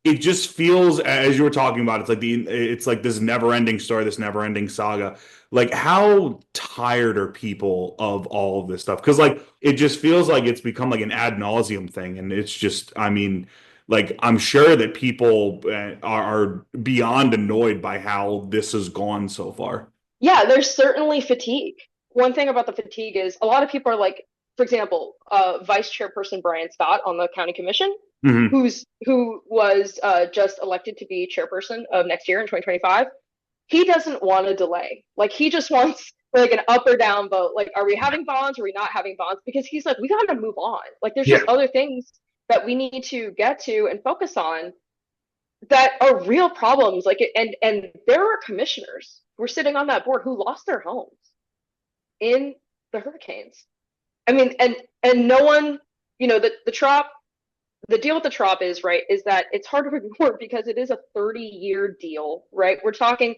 it just feels, as you were talking about, it's like this never-ending story, this never-ending saga. Like, how tired are people of all of this stuff? Because like it just feels like it's become like an ad nauseum thing, and it's just, I mean, like I'm sure that people are beyond annoyed by how this has gone so far. Yeah, there's certainly fatigue. One thing about the fatigue is a lot of people are like, for example, Vice Chairperson Brian Scott on the county commission, Hmm. who was just elected to be chairperson of next year in 2025. He doesn't want a delay. Like he just wants like an up or down vote. Like, are we having bonds? Or are we not having bonds? Because he's like, we got to move on. Like, there's Yeah. just other things that we need to get to and focus on that are real problems. Like, and there are commissioners who are sitting on that board who lost their homes in the hurricanes. I mean, and no one, the trop, the deal with the trop is right is that it's hard to ignore because it is a 30-year deal, right? We're talking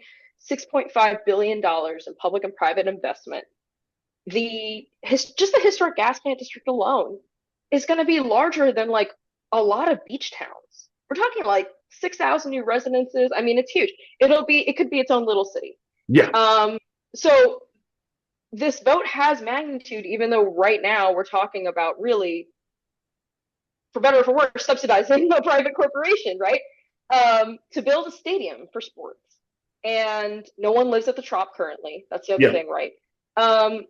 $6.5 billion in public and private investment. Just the historic gas plant district alone is going to be larger than like a lot of beach towns. We're talking like 6,000 new residences. I mean, it's huge. It could be its own little city. Yeah. Um, so this vote has magnitude, even though right now we're talking about really, for better or for worse, subsidizing a private corporation, right? To build a stadium for sports. And no one lives at the Trop currently. That's the other Yeah. thing, right?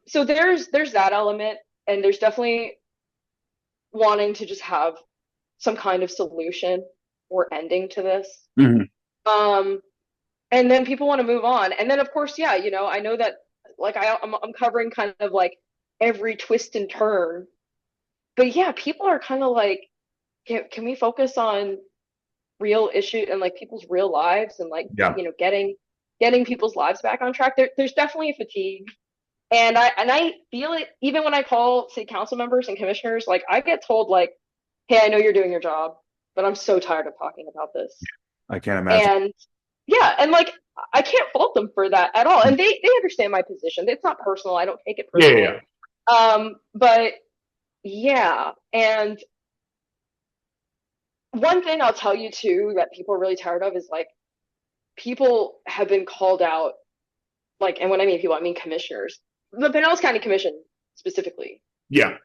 So there's that element, and there's definitely wanting to just have some kind of solution or ending to this. Hmm. Um, and then people want to move on. And then of course, yeah, I know that like I'm covering kind of like every twist and turn. But yeah, people are kind of like, can we focus on real issue and like people's real lives and like, Yeah. getting people's lives back on track? There's definitely a fatigue. And I feel it even when I call city council members and commissioners, like I get told like, hey, I know you're doing your job, but I'm so tired of talking about this. I can't imagine. And yeah, and like I can't fault them for that at all. And they understand my position. It's not personal. I don't take it Yeah, yeah, personally. yeah. But yeah, and one thing I'll tell you too that people are really tired of is like people have been called out, like, and when I mean people, I mean commissioners, the Pinellas County Commission specifically. Yeah.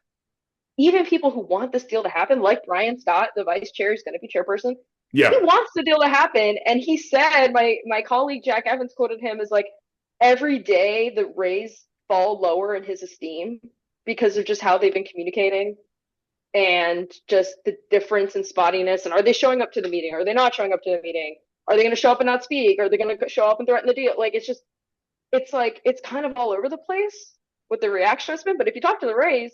Even people who want this deal to happen, like Brian Scott, the vice chair, is going to be chairperson. He Yeah. wants the deal to happen, and he said, my colleague Jack Evans quoted him as like, every day the Rays fall lower in his esteem because of just how they've been communicating and just the difference in spottiness. And are they showing up to the meeting? Are they not showing up to the meeting? Are they going to show up and not speak? Are they going to show up and threaten the deal? Like, it's like, it's kind of all over the place what the reaction has been. But if you talk to the Rays,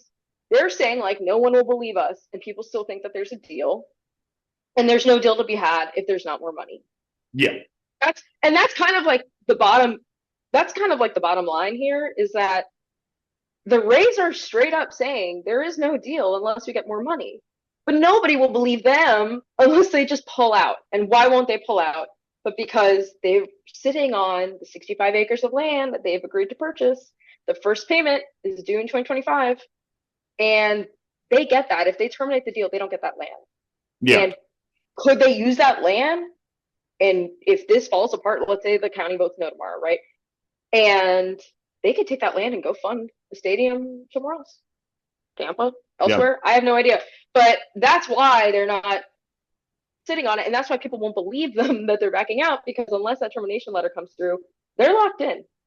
they're saying like, no one will believe us. And people still think that there's a deal. And there's no deal to be had if there's not more money. Yeah. That's kind of like the bottom. That's kind of like the bottom line here is that the Rays are straight up saying there is no deal unless we get more money. But nobody will believe them unless they just pull out. And why won't they pull out? But because they're sitting on the 65 acres of land that they've agreed to purchase. The first payment is due in 2025. And they get that. If they terminate the deal, they don't get that land. Yeah. And could they use that land? And if this falls apart, let's say the county votes no tomorrow, right? And they could take that land and go fund the stadium somewhere else, Tampa, Yeah. elsewhere. I have no idea. But that's why they're not sitting on it. And that's why people won't believe them that they're backing out because unless that termination letter comes through, they're locked in.